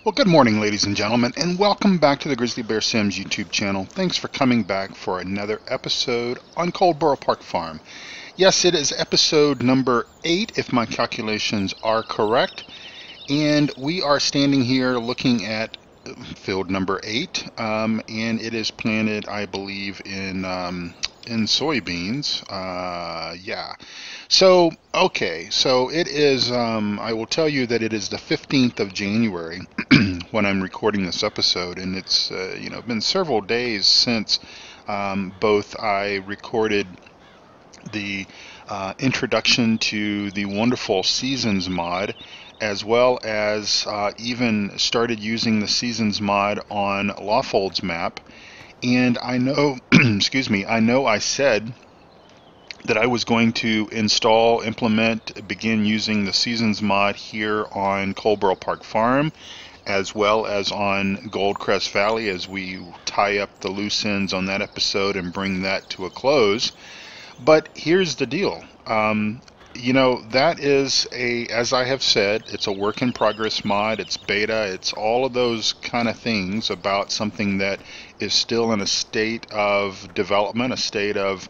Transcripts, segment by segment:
Well, good morning, ladies and gentlemen, and welcome back to the Grizzly Bear Sims YouTube channel. Thanks for coming back for another episode on Coldborough Park Farm. Yes, it is episode number 8, if my calculations are correct, and we are standing here looking at field number 8, and it is planted, I believe, in soybeans. Yeah. So, okay, so it is, I will tell you that it is the 15th of January when I'm recording this episode, and it's, been several days since both I recorded the introduction to the wonderful Seasons mod, as well as even started using the Seasons mod on Lawfold's map. And I know, excuse me, I know I said that I was going to install, implement, begin using the Seasons mod here on Coldborough Park Farm, as well as on Goldcrest Valley, as we tie up the loose ends on that episode and bring that to a close. But here's the deal. That is as I have said, it's a work in progress mod, it's beta, it's all of those kind of things about something that is still in a state of development, a state of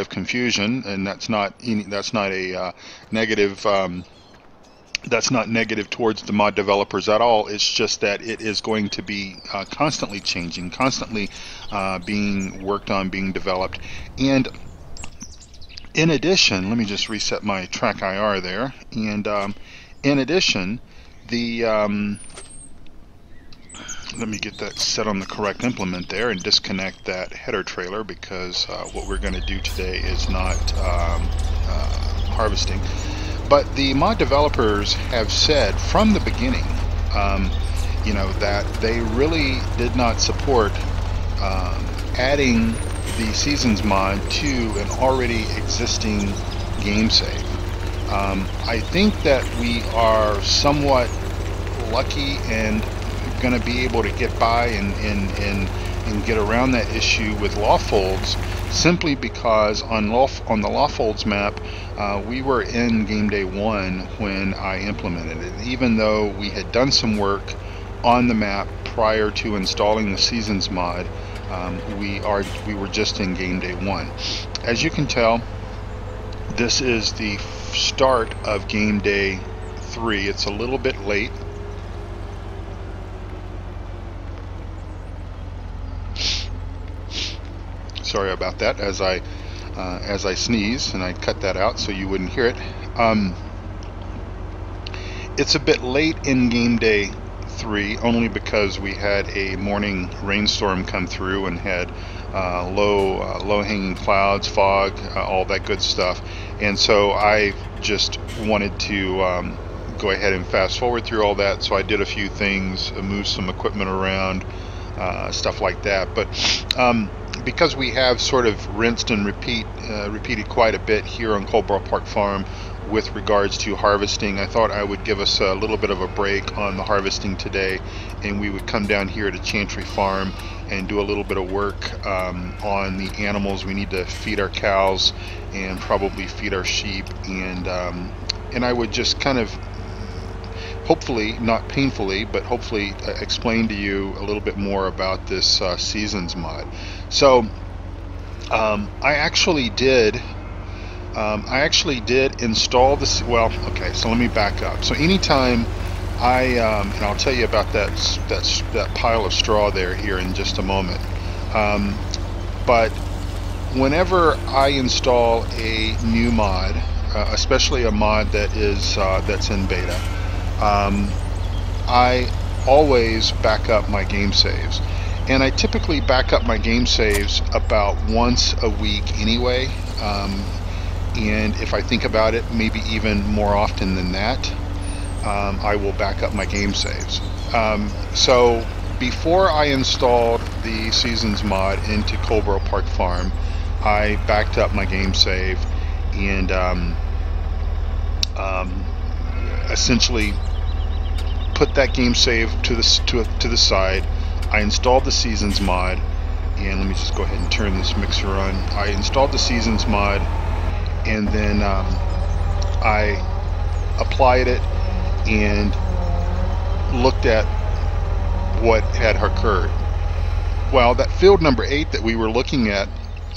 confusion, and that's not a negative. That's not negative towards the mod developers at all. It's just that it is going to be constantly changing, constantly being worked on, being developed. And in addition, let me just reset my track IR there. And in addition, let me get that set on the correct implement there and disconnect that header trailer, because what we're going to do today is not harvesting. But the mod developers have said from the beginning, that they really did not support adding the Seasons mod to an already existing game save. I think that we are somewhat lucky and going to be able to get by and get around that issue with Lawfolds, simply because on the Lawfolds map, we were in game day 1 when I implemented it. Even though we had done some work on the map prior to installing the Seasons mod, we were just in game day 1. As you can tell, this is the start of game day 3. It's a little bit late. Sorry about that, as I sneeze, and I cut that out so you wouldn't hear it. It's a bit late in game day 3, only because we had a morning rainstorm come through and had low hanging clouds, fog, all that good stuff. And so I just wanted to go ahead and fast forward through all that. So I did a few things, moved some equipment around, stuff like that. But because we have sort of rinsed and repeated quite a bit here on Coldborough Park Farm with regards to harvesting, I thought I would give us a little bit of a break on the harvesting today, and we would come down here to Chantry Farm and do a little bit of work on the animals. We need to feed our cows and probably feed our sheep, and I would just kind of, hopefully, not painfully, but hopefully explain to you a little bit more about this Seasons mod. So I actually did install this. Well, okay, so let me back up. So anytime and I'll tell you about that pile of straw there here in just a moment. But whenever I install a new mod, especially a mod that is that's in beta, I always back up my game saves, and I typically back up my game saves about once a week anyway. And if I think about it, maybe even more often than that, I will back up my game saves. So before I installed the Seasons mod into Coldborough Park Farm, I backed up my game save and essentially put that game save to the side. I installed the Seasons mod, and let me just go ahead and turn this mixer on. I installed the Seasons mod, and then I applied it and looked at what had occurred. Well, that field number 8 that we were looking at,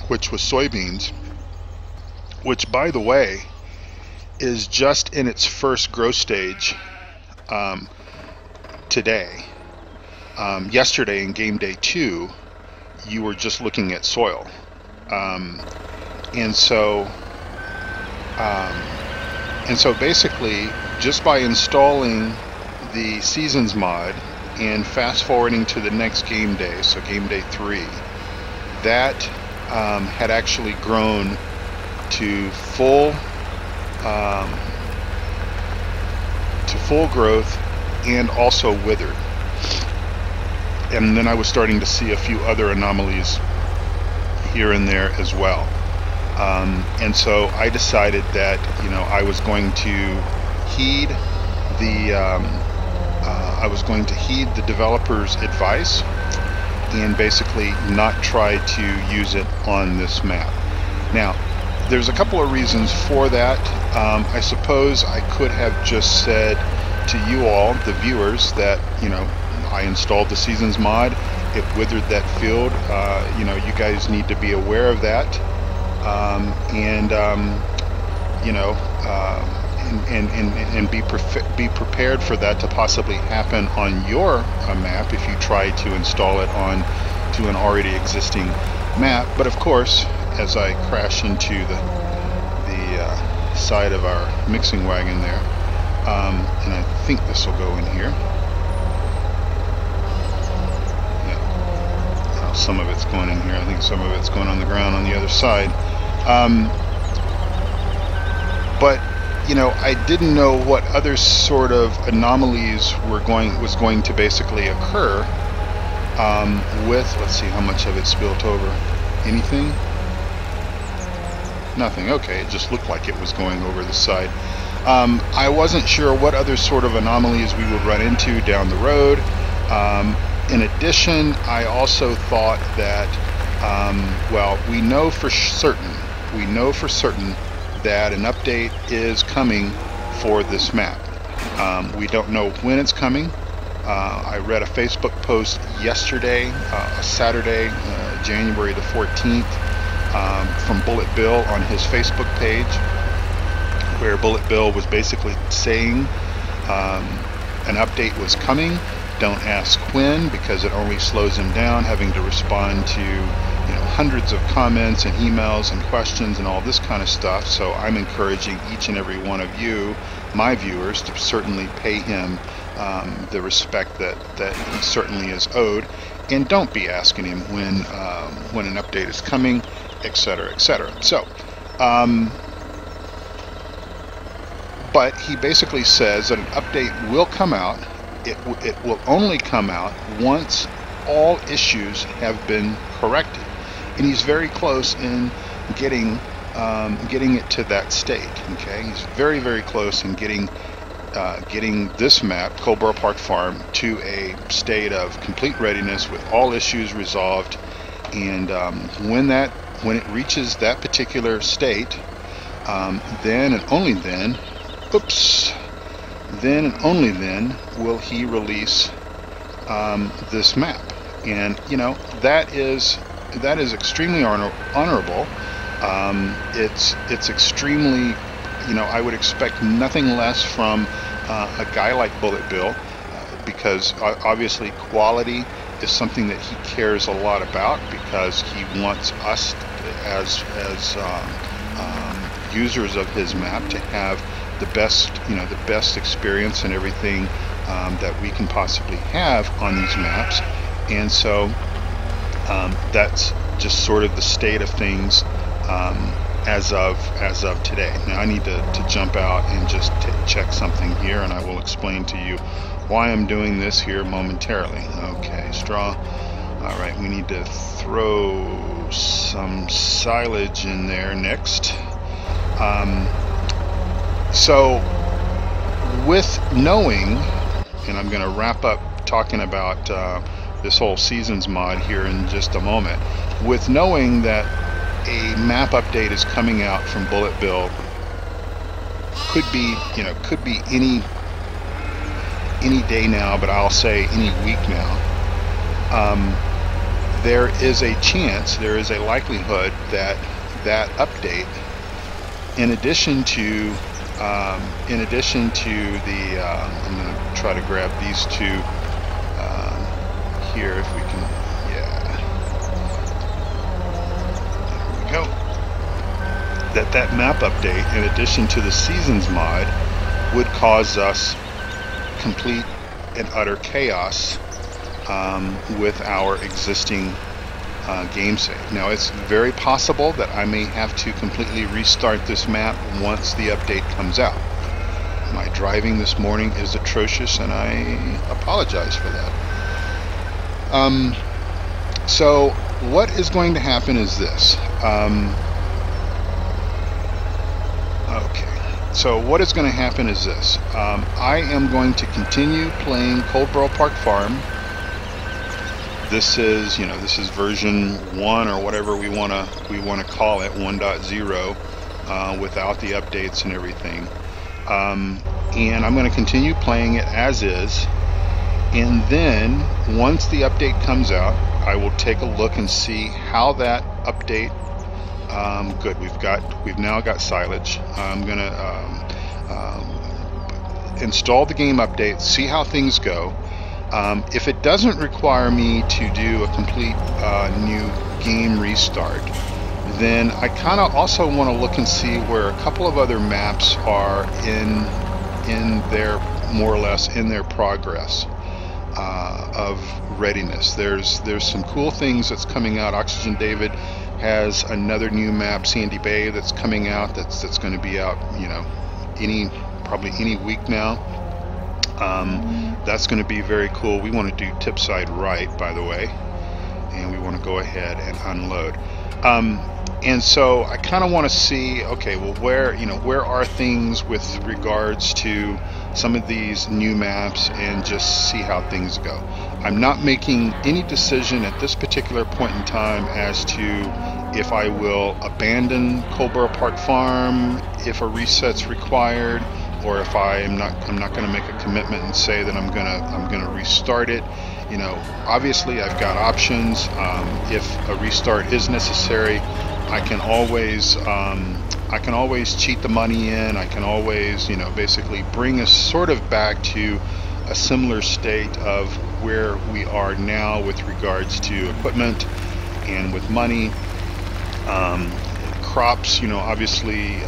which was soybeans, which, by the way, is just in its first growth stage today. Yesterday in game day 2, you were just looking at soil. And so basically, just by installing the seasons mod and fast forwarding to the next game day, so game day 3, that had actually grown to full growth and also withered. And then I was starting to see a few other anomalies here and there as well. And so I decided that, you know, I was going to heed the developer's advice and basically not try to use it on this map. Now, there's a couple of reasons for that. I suppose I could have just said to you all, the viewers, that, you know, I installed the seasons mod, it withered that field. You know, you guys need to be aware of that, you know, and be prepared for that to possibly happen on your map if you try to install it on to an already existing map. But of course, as I crash into the side of our mixing wagon there, and I think this will go in here. Some of it's going in here. I think some of it's going on the ground on the other side. But you know, I didn't know what other sort of anomalies was going to basically occur with. Let's see how much of it spilled over. Anything? Nothing. Okay, it just looked like it was going over the side. I wasn't sure what other sort of anomalies we would run into down the road. In addition, I also thought that, well, we know for certain that an update is coming for this map. We don't know when it's coming. I read a Facebook post yesterday, Saturday, January the 14th, from BulletBill on his Facebook page, where BulletBill was basically saying an update was coming. Don't ask when, because it only slows him down having to respond to, you know, hundreds of comments and emails and questions and all this kind of stuff. So I'm encouraging each and every one of you, my viewers, to certainly pay him the respect that he certainly is owed, and don't be asking him when an update is coming, etc., etc. So but he basically says that an update will come out. It will only come out once all issues have been corrected, and he's very close in getting it to that state. Okay, he's very, very close in getting this map, Coldborough Park Farm, to a state of complete readiness with all issues resolved. And when it reaches that particular state, then and only then, then and only then will he release this map. And you know, that is extremely honorable. It's extremely, you know, I would expect nothing less from a guy like BulletBill, because obviously quality is something that he cares a lot about, because he wants us as users of his map to have the best, you know, the best experience and everything that we can possibly have on these maps. And so that's just sort of the state of things as of today. Now I need to jump out and just check something here, and I will explain to you why I'm doing this here momentarily. Okay, straw. All right, we need to throw some silage in there next. So with knowing, and I'm going to wrap up talking about this whole seasons mod here in just a moment, with knowing that a map update is coming out from BulletBill, could be any day now, but I'll say any week now. there is a chance, there is a likelihood that that update, in addition to the, I'm going to try to grab these two here if we can, yeah, there we go, that map update, in addition to the seasons mod, would cause us complete and utter chaos with our existing game save. Now, it's very possible that I may have to completely restart this map once the update comes out. My driving this morning is atrocious, and I apologize for that. So what is going to happen is this. Okay, so what is going to happen is this. I am going to continue playing Coldborough Park Farm. This is, this is version 1 or whatever we want to call it, 1.0, without the updates and everything. And I'm going to continue playing it as is. And then once the update comes out, I will take a look and see how that update. Good, we've now got silage. I'm going to install the game update, see how things go. If it doesn't require me to do a complete new game restart, then I kind of also want to look and see where a couple of other maps are in their, more or less, in their progress of readiness. There's some cool things that's coming out. Oxygen David has another new map, Sandy Bay, that's coming out. That's going to be out, probably any week now. That's going to be very cool. We want to do tip side right, by the way, and we want to go ahead and unload. And so I kind of want to see, okay, well, where are things with regards to some of these new maps, and just see how things go. I'm not making any decision at this particular point in time as to if I will abandon Coldborough Park Farm if a reset's required, or if I'm not going to make a commitment and say that I'm gonna restart it. Obviously I've got options. If a restart is necessary, I can always cheat the money in. I can always, basically bring us sort of back to a similar state of where we are now with regards to equipment and with money. Crops, obviously,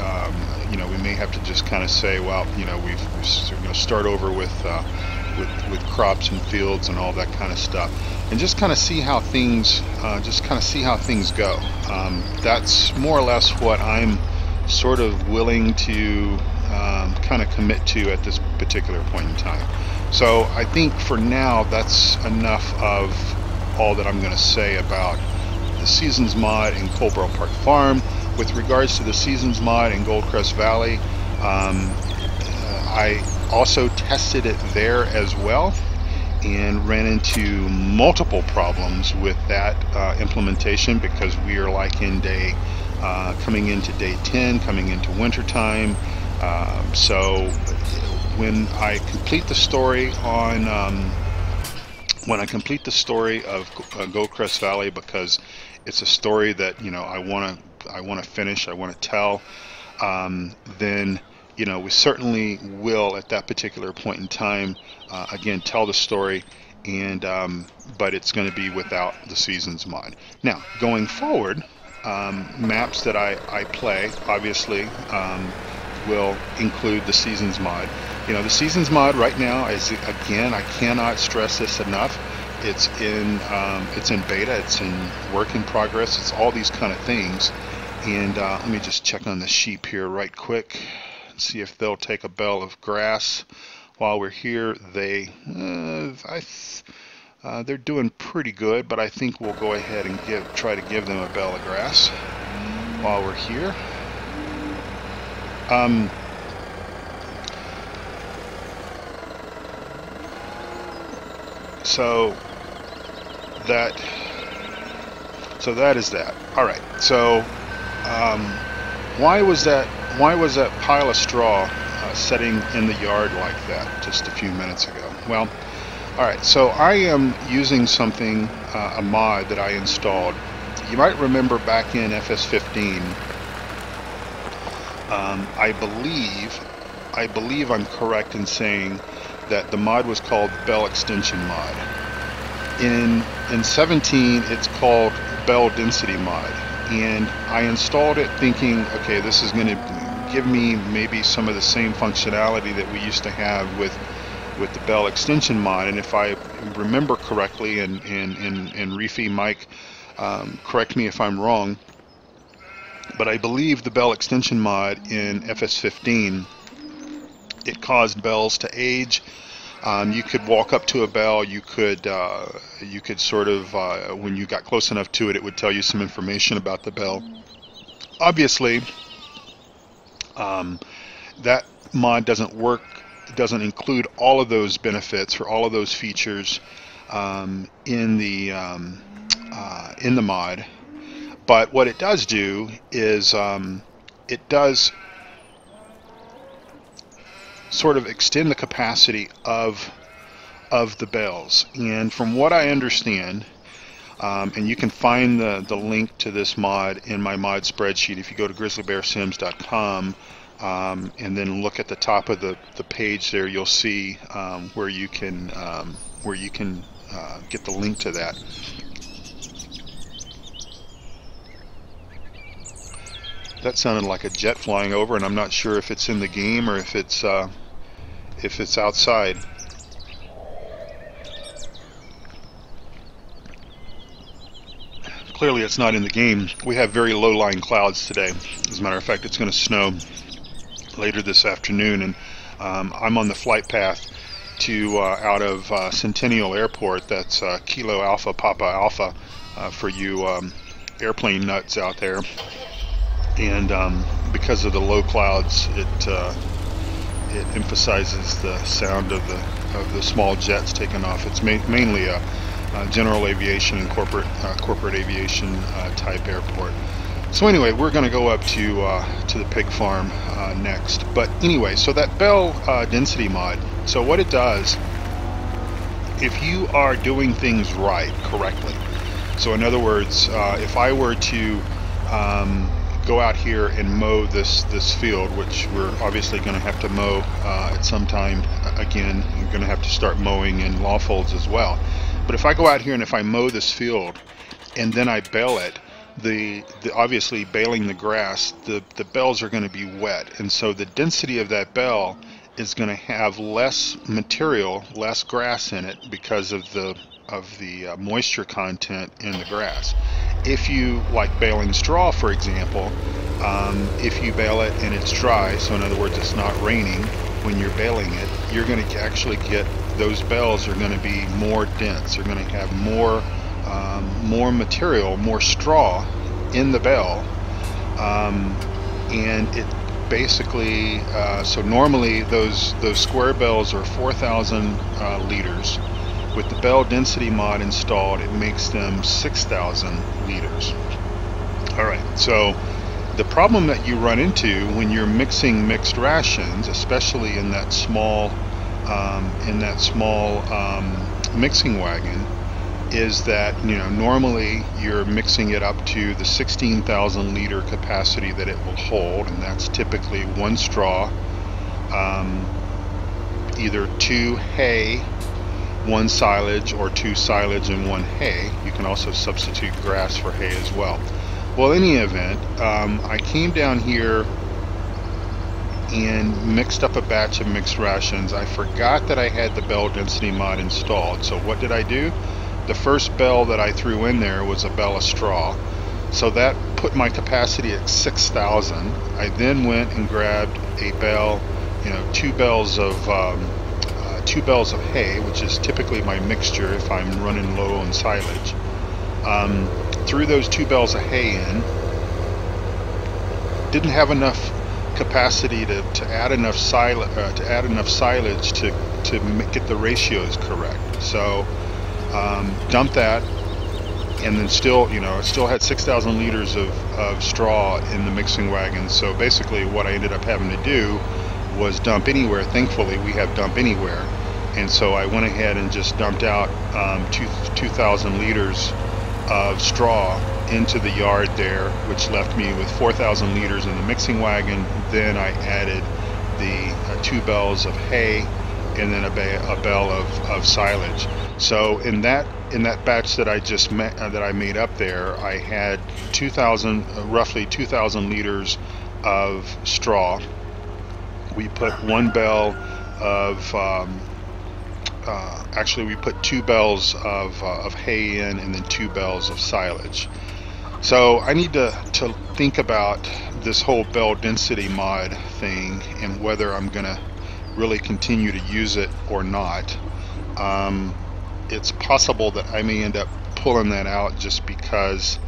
we may have to just kind of say, well, we're going to start over with crops and fields and all that kind of stuff, and just kind of see how things, go. That's more or less what I'm sort of willing to kind of commit to at this particular point in time. So I think for now that's enough of all that I'm going to say about the Seasons mod in Coldborough Park Farm. With regards to the Seasons mod in Goldcrest Valley, I also tested it there as well and ran into multiple problems with that implementation, because we are like in coming into day 10, coming into winter time. So when I complete the story on of Goldcrest Valley, because it's a story that I want to finish, I want to tell, then we certainly will at that particular point in time again tell the story, and but it's going to be without the Seasons mod. Now going forward, maps that I play obviously will include the Seasons mod. The Seasons mod right now is, again, I cannot stress this enough, it's in beta, it's in work in progress, it's all these kind of things. And let me just check on the sheep here right quick and see if they'll take a bale of grass while we're here. They're doing pretty good, but I think we'll go ahead and try to give them a bale of grass while we're here. So that is that. All right. So why was that pile of straw sitting in the yard like that just a few minutes ago? Well, Alright, so I am using something, a mod that I installed. You might remember back in FS15, I believe I'm correct in saying that the mod was called Bell Extension Mod. In 17, it's called Bell Density Mod, and I installed it thinking, okay, this is going to give me maybe some of the same functionality that we used to have with the Bell Extension Mod. And if I remember correctly, and Reefy, Mike, correct me if I'm wrong, but I believe the Bell Extension Mod in FS15, it caused bells to age. You could walk up to a bell, you could sort of, when you got close enough to it, it would tell you some information about the bell. Obviously, that mod doesn't work, it doesn't include all of those benefits or all of those features in the mod. But what it does do is it does sort of extend the capacity of the bells. And from what I understand, and you can find the link to this mod in my mod spreadsheet if you go to grizzlybearsims.com, and then look at the top of the page there, you'll see where you can get the link to that. That sounded like a jet flying over, and I'm not sure if it's in the game or if it's outside. Clearly it's not in the game. We have very low-lying clouds today. As a matter of fact, it's going to snow later this afternoon, and I'm on the flight path to out of Centennial Airport. That's Kilo Alpha Papa Alpha for you airplane nuts out there. And because of the low clouds, it emphasizes the sound of the small jets taking off. It's mainly a general aviation and corporate aviation type airport. So anyway, we're going to go up to the pig farm next. But anyway, so that Bell density mod. So what it does, if you are doing things right, correctly. So in other words, if I were to go out here and mow this field, which we're obviously going to have to mow at some time. Again, you're going to have to start mowing in Lawfolds as well. But if I go out here and if I mow this field and then I bale it, the obviously baling the grass, the bells are going to be wet, and so the density of that bell is going to have less material, less grass in it because of the moisture content in the grass. If you, like baling straw for example, if you bale it and it's dry, so in other words it's not raining when you're baling it, you're going to actually get, those bells are going to be more dense. They're going to have more material, more straw in the bell, and it basically, so normally those square bells are 4,000 liters. With the Bell density mod installed, it makes them 6,000 liters. Alright, so the problem that you run into when you're mixing mixed rations, especially in that small mixing wagon, is that, you know, normally you're mixing it up to the 16,000 liter capacity that it will hold, and that's typically one straw, either 2 hay, 1 silage, or 2 silage and 1 hay. You can also substitute grass for hay as well. Well, in any event, I came down here and mixed up a batch of mixed rations. I forgot that I had the Bell density mod installed. So what did I do? The first bell that I threw in there was a bell of straw. So that put my capacity at 6,000. I then went and grabbed a bell, you know, 2 bells of hay, which is typically my mixture if I'm running low on silage. Threw those 2 bells of hay in. Didn't have enough capacity to add enough silage to get the ratios correct. So dumped that, and then still, you know, it still had 6,000 liters of straw in the mixing wagon. So basically what I ended up having to do was dump anywhere. Thankfully we have dump anywhere. and so I went ahead and just dumped out 2,000 liters of straw into the yard there, which left me with 4,000 liters in the mixing wagon. Then I added the 2 bales of hay and then a bale of silage. So in that batch that I made up there, I had roughly 2,000 liters of straw. We put 1 bale of actually we put 2 bales of hay in, and then 2 bales of silage. So I need to think about this whole bale density mod thing and whether I'm gonna really continue to use it or not. It's possible that I may end up pulling that out just because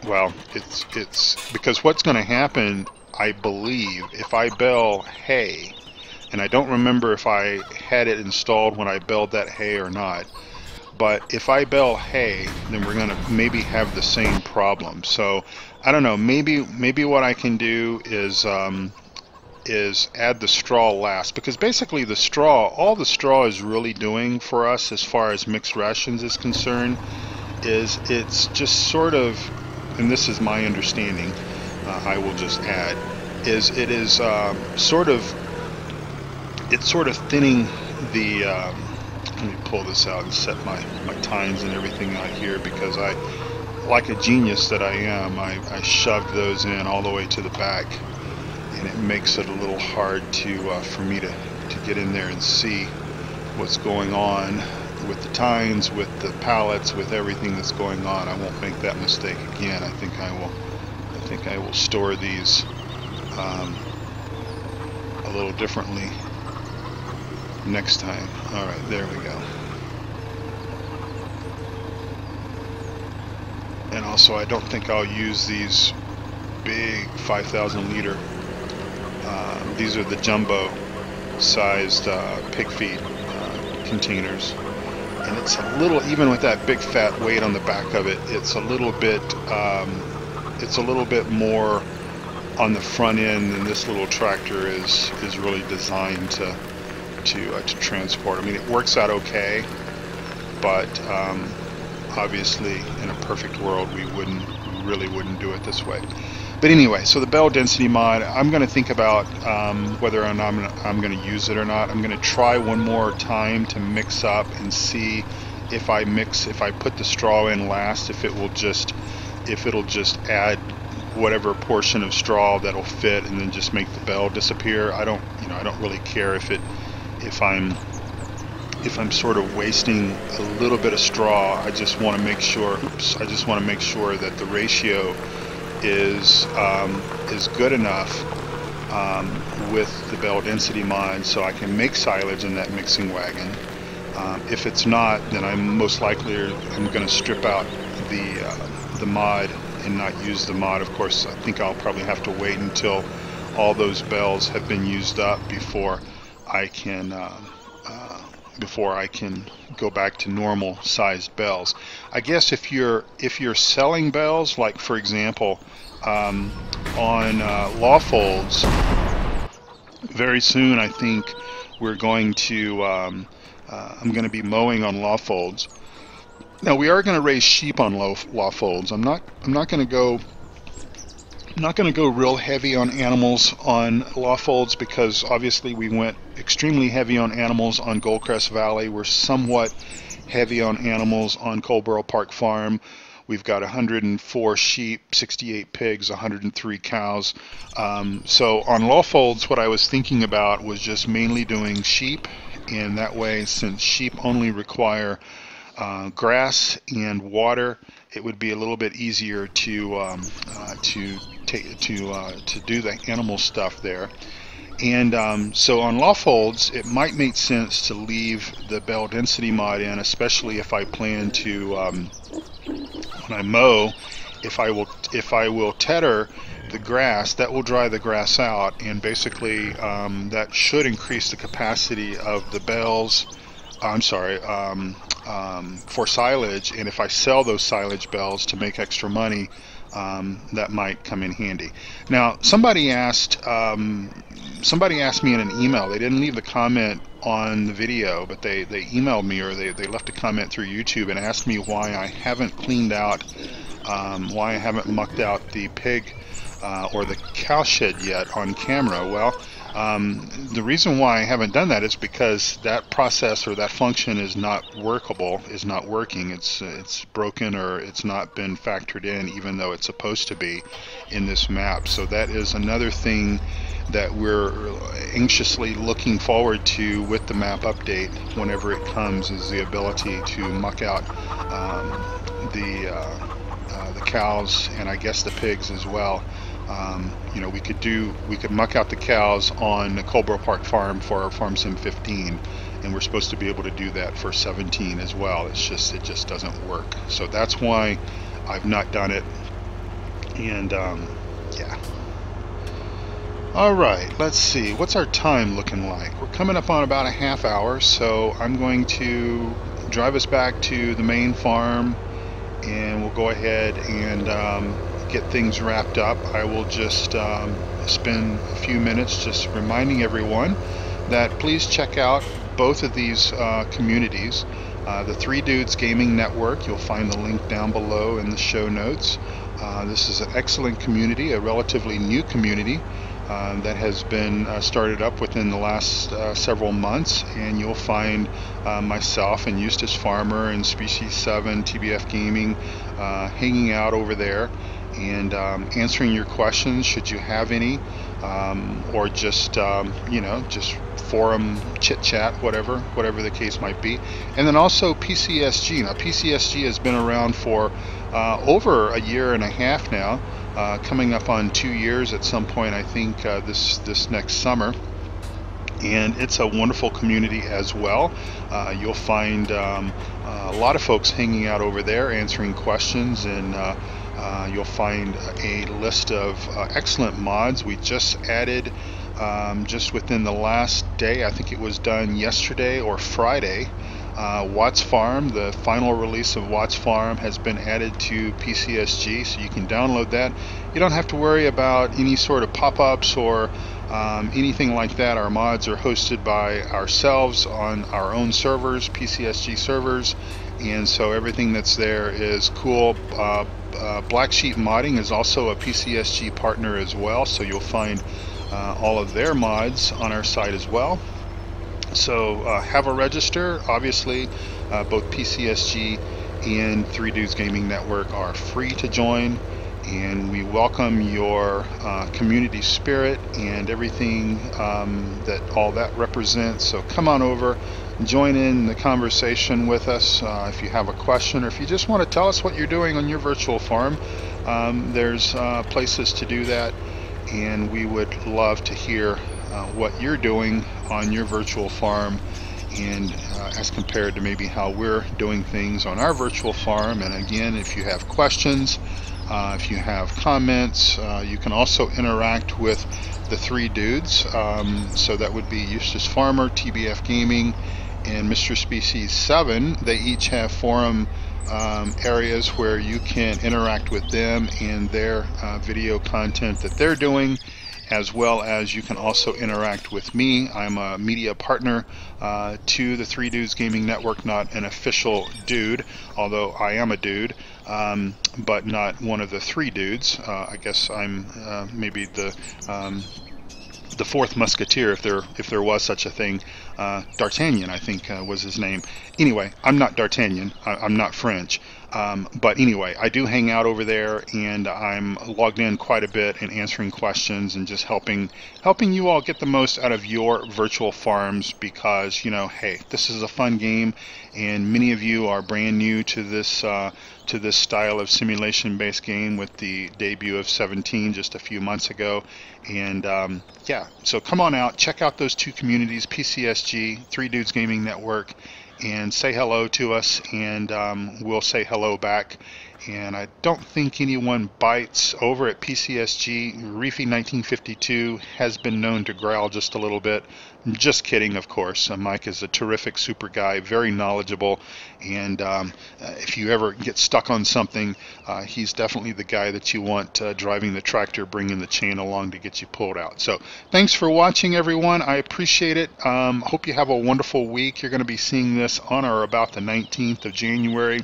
well, it's because what's going to happen, I believe, if I bale hay, and I don't remember if I had it installed when I baled that hay or not, but if I bale hay, then we're going to maybe have the same problem. So I don't know, maybe what I can do is add the straw last, because basically all the straw is really doing for us as far as mixed rations is concerned is it's just sort of, and this is my understanding, I will just add, is it is sort of thinning the let me pull this out and set my tines and everything out here, because I, like a genius that I am, I shoved those in all the way to the back, and it makes it a little hard for me to get in there and see what's going on with the tines, with the pallets, with everything that's going on. I won't make that mistake again. I think I will store these a little differently next time. All right, there we go. And also, I don't think I'll use these big 5,000 liter. These are the jumbo sized pig feed containers, and it's a little, even with that big fat weight on the back of it, it's a little bit more on the front end than this little tractor is really designed to transport. I mean, it works out okay, but obviously in a perfect world we really wouldn't do it this way. But anyway, so the bale density mod, I'm going to think about whether or not I'm going to use it or not. I'm going to try one more time to mix up and see if I put the straw in last, if it'll just add whatever portion of straw that'll fit and then just make the bale disappear. I don't really care if I'm sort of wasting a little bit of straw. I just want to make sure that the ratio is good enough with the bale density mod so I can make silage in that mixing wagon. If it's not, then I'm most likely going to strip out the mod and not use the mod. Of course, I think I'll probably have to wait until all those bales have been used up before I can go back to normal sized bales. I guess if you're selling bales, like for example on law folds, very soon I think we're going to I'm going to be mowing on law folds. Now we are going to raise sheep on law folds. I'm not going to go real heavy on animals on law folds, because obviously we went extremely heavy on animals on Goldcrest Valley. We're somewhat heavy on animals on Coldborough Park Farm. We've got 104 sheep, 68 pigs, 103 cows. So on law folds, what I was thinking about was just mainly doing sheep, and that way, since sheep only require grass and water, it would be a little bit easier to do the animal stuff there. And so on law folds, it might make sense to leave the bale density mod in, especially if I plan to when I mow, if I will tether the grass, that will dry the grass out, and basically that should increase the capacity of the bales. I'm sorry, for silage, and if I sell those silage bales to make extra money, that might come in handy. Now, somebody asked somebody asked me in an email. They didn't leave the comment on the video, but they emailed me, or they left a comment through YouTube and asked me why I haven't cleaned out, why I haven't mucked out the pig or the cow shed yet on camera. Well, the reason why I haven't done that is because that process or that function is not workable, is not working. It's broken, or it's not been factored in, even though it's supposed to be in this map. So that is another thing that we're anxiously looking forward to with the map update whenever it comes, is the ability to muck out the cows, and I guess the pigs as well. You know, we could muck out the cows on the Coldborough Park Farm for our Farm Sim 15, and we're supposed to be able to do that for 17 as well. It just doesn't work. So that's why I've not done it. And yeah. All right, let's see. What's our time looking like? We're coming up on about a half hour, so I'm going to drive us back to the main farm, and we'll go ahead and get things wrapped up. I will just spend a few minutes just reminding everyone that please check out both of these communities. The Three Dudes Gaming Network, you'll find the link down below in the show notes. This is an excellent community, a relatively new community that has been started up within the last several months, and you'll find myself and Eustace Pharmer and Species7 TBF Gaming hanging out over there and answering your questions should you have any, or just you know, just forum chit chat, whatever the case might be. And then also PCSG. Now PCSG has been around for over a year and a half now, coming up on 2 years at some point, I think this next summer. And it's a wonderful community as well. You'll find a lot of folks hanging out over there answering questions, and you'll find a list of excellent mods. We just added, just within the last day, I think it was done yesterday or Friday, Watts Farm. The final release of Watts Farm has been added to PCSG, so you can download that. You don't have to worry about any sort of pop-ups or anything like that. Our mods are hosted by ourselves on our own servers, PCSG servers, and so everything that's there is cool. Black Sheep Modding is also a PCSG partner as well, so you'll find all of their mods on our site as well. So have a register. Obviously, both PCSG and Three Dudes Gaming Network are free to join, and we welcome your community spirit and everything that all that represents. So come on over, join in the conversation with us. If you have a question, or if you just want to tell us what you're doing on your virtual farm, there's places to do that, and we would love to hear what you're doing on your virtual farm, and as compared to maybe how we're doing things on our virtual farm. And again, if you have questions, if you have comments, you can also interact with the Three Dudes. So that would be Eustace Pharmer, TBF Gaming, and Mr. Species7. They each have forum areas where you can interact with them and their video content that they're doing, as well as you can also interact with me. I'm a media partner to the Three Dudes Gaming Network, not an official dude, although I am a dude, but not one of the three dudes. I guess I'm maybe the fourth musketeer, if there was such a thing. D'Artagnan, I think, was his name. Anyway, I'm not D'Artagnan. I'm not French. But anyway, I do hang out over there, and I'm logged in quite a bit and answering questions and just helping you all get the most out of your virtual farms, because, you know, hey, this is a fun game, and many of you are brand new to this style of simulation-based game with the debut of 17 just a few months ago. And yeah, so come on out, check out those two communities, PCSG, Three Dudes Gaming Network, and say hello to us, and we'll say hello back. and I don't think anyone bites. Over at PCSG, Reefy 1952 has been known to growl just a little bit. Just kidding, of course. Mike is a terrific super guy, very knowledgeable, and if you ever get stuck on something, he's definitely the guy that you want driving the tractor, bringing the chain along to get you pulled out. So thanks for watching, everyone. I appreciate it. Hope you have a wonderful week. You're going to be seeing this on or about the 19th of January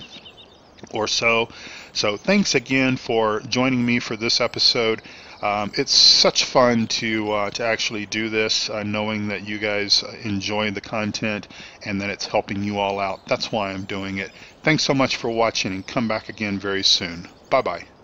or so. So thanks again for joining me for this episode. It's such fun to actually do this, knowing that you guys enjoy the content and that it's helping you all out. That's why I'm doing it. Thanks so much for watching, and come back again very soon. Bye-bye.